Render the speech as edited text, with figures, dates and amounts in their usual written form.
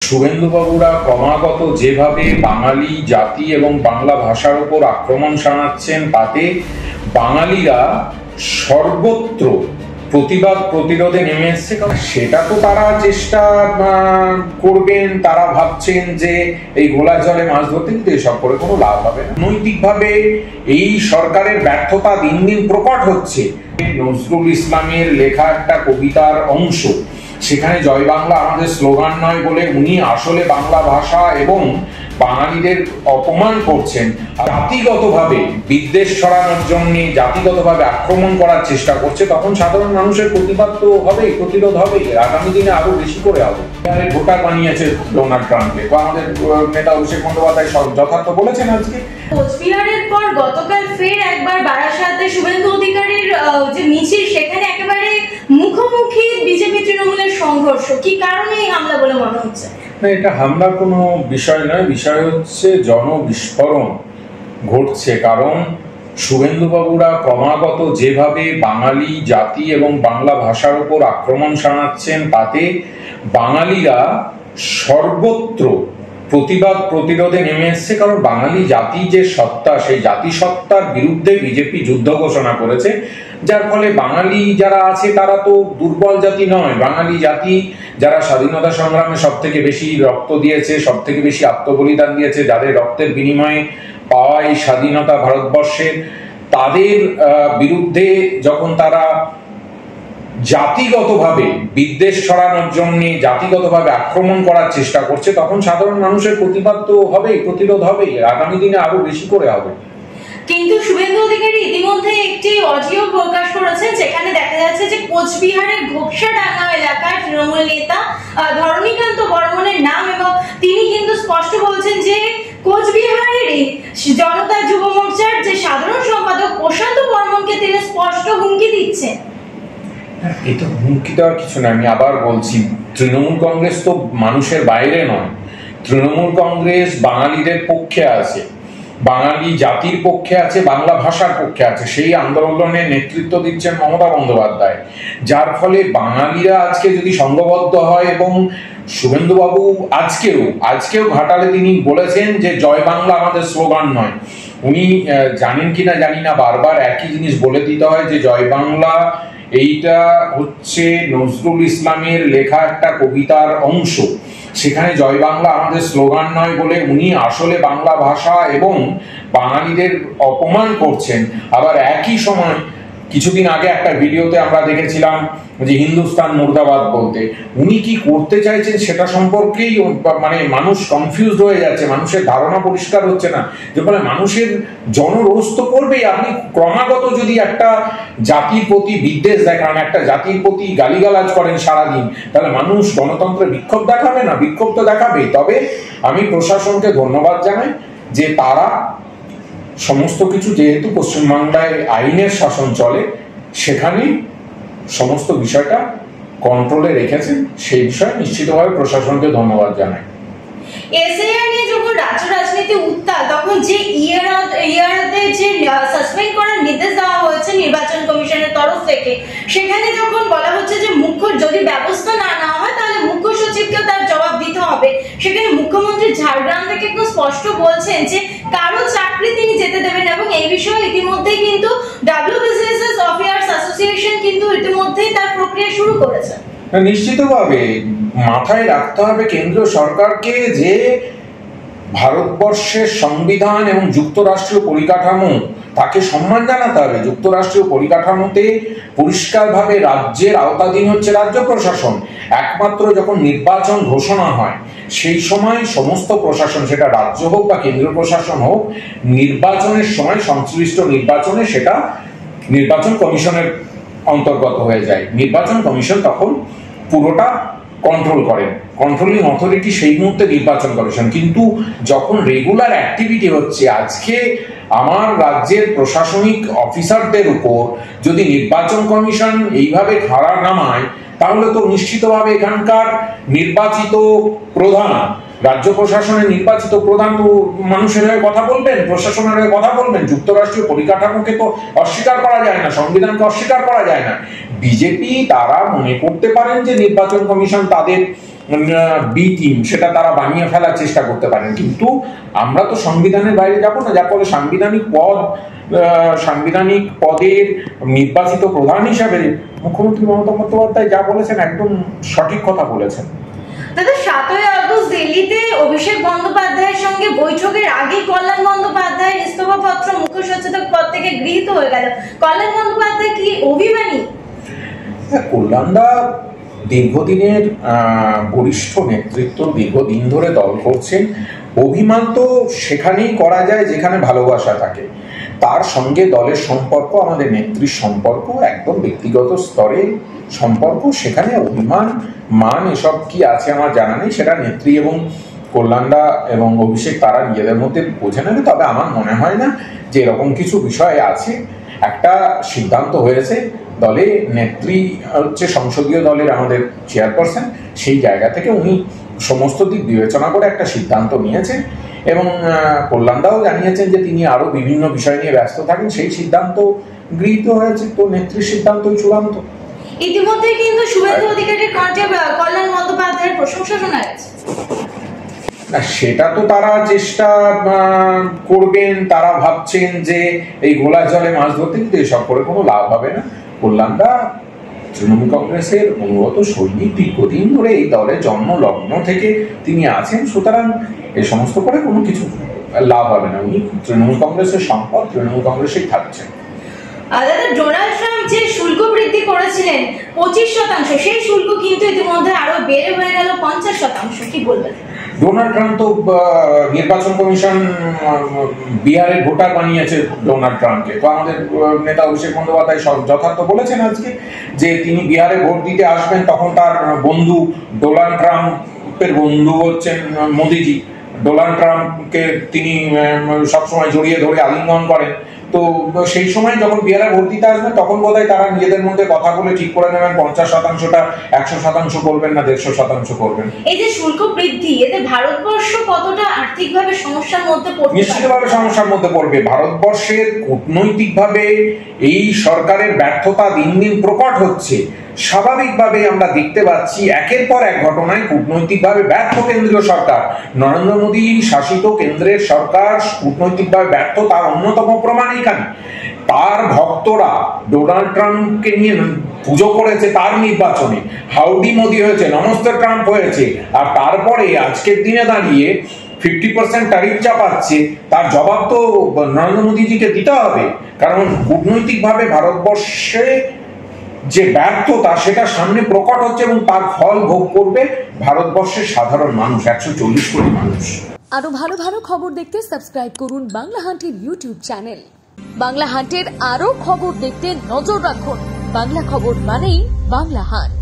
শুভেন্দুবাবুরা ক্রমাগত যেভাবে বাঙালি জাতি এবং বাংলা ভাষার উপর আক্রমণ শানাচ্ছেন, তাতে বাঙালিরা সর্বত্র প্রতিবাদ প্রতিরোধে নেমে এসছে। সেটা তো তারা চেষ্টা করবেন, তারা ভাবছেন যে এই ঘোলা জলে মাছ ধরতে, কিন্তু এসব করে কোনো লাভ হবে না। নৈতিকভাবে এই সরকারের ব্যর্থতা দিন দিন প্রকট হচ্ছে। নজরুল ইসলামের লেখা একটা কবিতার অংশ, সেখানে জয় বাংলা আমাদের স্লোগান নয় বলে উনি আসলে বাংলা ভাষা এবং বাঙালিদের অপমান করছেন। জাতিগতভাবে বিদ্বেষ ছড়ানোর জন্য জাতিগতভাবে আক্রমণ করার চেষ্টা করছে, তখন সাধারণ মানুষের প্রতিবাদ তো হবেই, প্রতিরোধ হবেই, আগামী দিনে আরো বেশি করে হবে। ভোটার বানিয়েছে ডোনাল্ড ট্রাম্পকে, বা আমাদের নেতা অভিষেক বন্দ্যোপাধ্যায় যথার্থ বলেছেন। আজকে কোচবিহারের পর গতকাল ফের একবার বারাসাতে শুভেন্দু অধিকারীর যে মিছিল, সেখানে একেবারে মুখোমুখি বিজেপি তৃণমূলের সংঘর্ষ। কি কারণে এই হামলা বলে মনে হচ্ছে? না, এটা হামলার কোনো বিষয় নয়, বিষয় হচ্ছে জনবিস্ফোরণ ঘটছে। কারণ শুভেন্দুবাবুরা ক্রমাগত যেভাবে বাঙালি জাতি এবং বাংলা ভাষার উপর আক্রমণ শানাচ্ছেন, তাতে বাঙালিরা সর্বত্র প্রতিবাদ প্রতিরোধে নেমে এসছে। কারণ বাঙালি জাতি যে সত্তা, সেই জাতিসত্তার বিরুদ্ধে বিজেপি যুদ্ধ ঘোষণা করেছে, যার ফলে বাঙালি যারা আছে তারা তো দুর্বল জাতি নয়। বাঙালি জাতি যারা স্বাধীনতা সংগ্রামে সব থেকে বেশি রক্ত দিয়েছে, সব থেকে বেশি আত্মবলিদান দিয়েছে, যাদের রক্তের বিনিময়ে পাওয়া এই স্বাধীনতা ভারতবর্ষের, তাদের বিরুদ্ধে যখন তারা জাতিগতভাবে বিদ্বেষ ছড়ানোর জন্য জাতিগতভাবে আক্রমণ করার চেষ্টা করছে, তখন সাধারণ মানুষের প্রতিবাদ তো হবেই, প্রতিরোধ হবেই, আগামী দিনে আরো বেশি করে হবে। কিন্তু শুভেন্দু অধিকারী ইতিমধ্যে একটি অডিও প্রকাশ করেছেন, যেখানে দেখা যাচ্ছে যে কোচবিহারের ঘোকসাডাঙ্গা এলাকার তৃণমূল নেতা ধরণীকান্ত বর্মনের নাম, এবং তিনি কিন্তু স্পষ্ট বলছেন যে কোচবিহারেরই জনতা যুব মোর্চার যে সাধারণ সম্পাদক প্রশান্ত বর্মনকে তিনি স্পষ্ট হুমকি দিচ্ছেন। এটা হুমকি দেওয়ার কিছু না, আমি আবার বলছি, তৃণমূল কংগ্রেস তো মানুষের বাইরে নয়। তৃণমূল কংগ্রেস বাঙালিদের পক্ষে আছে, বাঙালি জাতির পক্ষে আছে, বাংলা ভাষার পক্ষে আছে। সেই আন্দোলনের নেতৃত্ব দিচ্ছেন মমতা বন্দ্যোপাধ্যায়, যার ফলে বাঙালিরা আজকে যদি সংঘবদ্ধ হয়, এবং শুভেন্দুবাবু আজকেও ঘাটালে তিনি বলেছেন যে জয় বাংলা আমাদের স্লোগান নয়। উনি জানেন কিনা জানি না, বারবার একই জিনিস বলে দিতে হয় যে জয় বাংলা এইটা হচ্ছে নজরুল ইসলামের লেখা একটা কবিতার অংশ, সেখানে জয় বাংলা আমাদের স্লোগান নয় বলে উনি আসলে বাংলা ভাষা এবং বাঙালিদের অপমান করছেন। আবার একই সময় কিছুদিন আগে একটা ভিডিওতে আমরা দেখেছিলাম যে হিন্দুস্তান মুর্দাবাদ বলতে। উনি কি করতে চাইছেন সেটা সম্পর্কেই মানে মানুষ কনফিউজড হয়ে যাচ্ছে, মানুষের ধারণা পরিষ্কার হচ্ছে না, যে ফলে মানুষের জনরোষ তো করবেই। আপনি ক্রমাগত যদি একটা জাতির প্রতি বিদ্বেষ দেখান, একটা জাতির প্রতি গালিগালাজ করেন সারাদিন, তাহলে মানুষ গণতন্ত্রের বিক্ষোভ দেখাবে না? বিক্ষোভ তো দেখাবেই। তবে আমি প্রশাসনকে ধন্যবাদ জানাই যে তারা সমস্ত কিছু, যেহেতু পশ্চিমবাংলায় আইনের শাসন চলে, সেখানে সমস্ত বিষয়টা কন্ট্রোলে রেখেছেন। সেই বিষয়ে নিশ্চিতভাবে প্রশাসনকে ধন্যবাদ জানাই। এসআইআর নিয়ে যখন রাজ্য রাজনীতি উত্তাল, তখন যে ইয়ারাতে যে সাসপেন্ড করার নির্দেশ দেওয়া হয়েছে নির্বাচন কমিশনের তরফ থেকে, সেখানে যখন বলা হচ্ছে যে যদি ব্যবস্থা না নেওয়া হয় তাহলে মুখ্য সচিবকেও তার জবাব দিতে হবে, সেখানে মুখ্যমন্ত্রী ঝাড়গ্রাম থেকে একটু স্পষ্ট বলছেন যে কারো চাকরি তিনি যেতে দেবেন, এবং এই বিষয়ে ইতিমধ্যেই কিন্তু বিজনেস অফিসার্স অ্যাসোসিয়েশন কিন্তু ইতিমধ্যেই তার প্রক্রিয়া শুরু করেছে। নিশ্চিতভাবে মাথায় রাখতে হবে কেন্দ্র সরকারকে যে ভারতবর্ষের সংবিধান এবং যুক্তরাষ্ট্রীয় পরিকাঠামো, তাকে সম্মান জানাতে হবে। যুক্তরাষ্ট্রীয় পরিকাঠামোতে পরিষ্কারভাবে রাজ্যের আওতাধীন হচ্ছে রাজ্য প্রশাসন। একমাত্র যখন নির্বাচন ঘোষণা হয়, সেই সময় সমস্ত প্রশাসন, সেটা রাজ্য হোক বা কেন্দ্রীয় প্রশাসন হোক, নির্বাচনের সময় সংশ্লিষ্ট নির্বাচনে সেটা নির্বাচন কমিশনের অন্তর্গত হয়ে যায়। নির্বাচন কমিশন তখন পুরোটা কন্ট্রোল করেন, কন্ট্রোলিং অথরিটি সেই মুহূর্তে নির্বাচন কমিশন। কিন্তু যখন রেগুলার অ্যাক্টিভিটি হচ্ছে, আজকে আমার রাজ্যের প্রশাসনিক অফিসারদের উপর যদি নির্বাচন কমিশন এইভাবে খাড়া নামায়, তাহলে তো নিশ্চিতভাবে এখানকার নির্বাচিত প্রধান, রাজ্য প্রশাসনের নির্বাচিত প্রধান তো মানুষের হয়ে কথা বলবেন, প্রশাসনের হয়ে কথা বলবেন। যুক্তরাষ্ট্রীয় পরিকাঠামোকে তো অস্বীকার করা যায় না, সংবিধানকে অস্বীকার করা যায় না। বিজেপি তারা মনে করতে পারেন যে নির্বাচন কমিশন তাদের বি টিম সেটা তারা বানিয়ে ফেলার চেষ্টা করতে পারেন, কিন্তু আমরা তো সংবিধানের বাইরে যাব না, যার ফলে সাংবিধানিক পদের নির্বাচিত প্রধান হিসাবে মুখ্যমন্ত্রী মমতা বন্দ্যোপাধ্যায় যা বলেছেন একদম সঠিক কথা বলেছেন। দাদা 7ই আগস্ট দিল্লিতে অভিষেক বন্দ্যোপাধ্যায়ের সঙ্গে বৈঠকের আগে কল্যাণ বন্দ্যোপাধ্যায়ের ইস্তফা পত্র মুখ্য সচেতক পদ থেকে গৃহীত হয়ে গেল। কল্যাণ বন্দ্যোপাধ্যায় কি অভিমানী? কল্যাণদা দীর্ঘদিনের বরিষ্ঠ নেতৃত্ব, দীর্ঘদিন ধরে দল করছেন। অভিমান তো সেখানেই করা যায় যেখানে ভালোবাসা থাকে। তার সঙ্গে দলের সম্পর্ক, আমাদের নেত্রীর সম্পর্ক একদম ব্যক্তিগত স্তরে সম্পর্ক, সেখানে অভিমান মান এসব কি আছে আমার জানা নেই, সেটা নেত্রী এবং কল্যাণদা এবং অভিষেক তারা নিজেদের মধ্যে বুঝে নেবে। তবে আমার মনে হয় না যে এরকম কিছু বিষয় আছে। একটা সিদ্ধান্ত হয়েছে, দলে নেত্রী হচ্ছে সংসদীয় দলের আমাদের চেয়ারপারসন, সেই জায়গা থেকে উনি সমস্ত দিক বিবেচনা করে একটা সিদ্ধান্ত নিয়েছেন এবং কল্যাণদাও জানিয়েছেন যে তিনি আরো বিভিন্ন বিষয় নিয়ে ব্যস্ত থাকেন, সেই সিদ্ধান্ত গৃহীত হয়েছে। তো নেত্রীর সিদ্ধান্তই চূড়ান্ত। ইতিমধ্যে কিন্তু শুভেন্দু অধিকারীর কণ্ঠে কল্যাণ বন্দ্যোপাধ্যায়ের প্রশংসা শোনা গেছে। না, সেটা তো তারা চেষ্টা করবেন, তারা ভাবছেন যে এই ঘোলা জলে মাছ ধরতে, কিন্তু এসব করে কোনো লাভ হবে না। কল্যাণদা তৃণমূল কংগ্রেসের অনুগত সৈনিক, দীর্ঘদিন ধরে এই দলের জন্ম লগ্ন থেকে তিনি আছেন, সুতরাং এই সমস্ত করে কোনো কিছু লাভ হবে না। উনি তৃণমূল কংগ্রেসের সম্পদ, তৃণমূল কংগ্রেসেই থাকছেন। দাদা, ডোনাল্ড ট্রাম্প যে শুল্ক বৃদ্ধি করেছিলেন 25%, সেই শুল্ক কিন্তু ইতিমধ্যে আরো বেড়ে হয়ে গেল 50%। কি বলবেন? ডোনাল্ড ট্রাম্প তো নির্বাচন কমিশন বিহারের ভোটার বানিয়েছে ডোনাল্ড ট্রাম্পকে। তো আমাদের নেতা অভিষেক বন্দ্যোপাধ্যায় যথার্থ বলেছেন আজকে যে তিনি বিহারে ভোট দিতে আসবেন, তখন তার বন্ধু ডোনাল্ড ট্রাম্পের বন্ধু হচ্ছেন মোদিজি। ডোনাল্ড ট্রাম্পকে তিনি সবসময় জড়িয়ে ধরে আলিঙ্গন করেন। তো সেই সময় যখন বিহারে ভোট দিতে আসবেন, তখন বোধহয় তারা নিজেদের মধ্যে কথা বলে ঠিক করে নেবেন 50%টা 100% করবেন না 150% করবেন। এই যে শুল্ক বৃদ্ধি, এতে ভারতবর্ষ কতটা আর্থিকভাবে সমস্যার মধ্যে পড়বে? নিশ্চিতভাবে সমস্যার মধ্যে পড়বে। ভারতবর্ষের কূটনৈতিকভাবে এই সরকারের ব্যর্থতা দিন দিন প্রকট হচ্ছে। স্বাভাবিকভাবে আমরা দেখতে পাচ্ছি একের পর এক ঘটনায় কূটনৈতিকভাবে ব্যর্থ কেন্দ্রীয় সরকার, নরেন্দ্র মোদী শাসিত কেন্দ্রের সরকার কূটনৈতিকভাবে ব্যর্থ, তার অন্যতম প্রমাণ এখানে। তার ভক্তরা ডোনাল্ড ট্রাম্পকে নিয়ে পুজো করেছে তার নির্বাচনে, হাউডি মোদি হয়েছে, নমস্তে ট্রাম্প হয়েছে, আর তারপরে আজকের দিনে দাঁড়িয়ে 50% ট্যারিফ চাপাচ্ছে। তার জবাব তো নরেন্দ্র মোদীজিকে দিতে হবে, কারণ কূটনৈতিকভাবে ভারতবর্ষে যে ব্যর্থতা সেটা সামনে প্রকট হচ্ছে এবং তার ফল ভোগ করবে ভারতবর্ষের সাধারণ মানুষ, 140 কোটি মানুষ। আরো ভালো ভালো খবর দেখতে সাবস্ক্রাইব করুন বাংলা হান্টের ইউটিউব চ্যানেল। বাংলা হান্টের আরো খবর দেখতে নজর রাখুন। বাংলা খবর মানেই বাংলা হান্ট।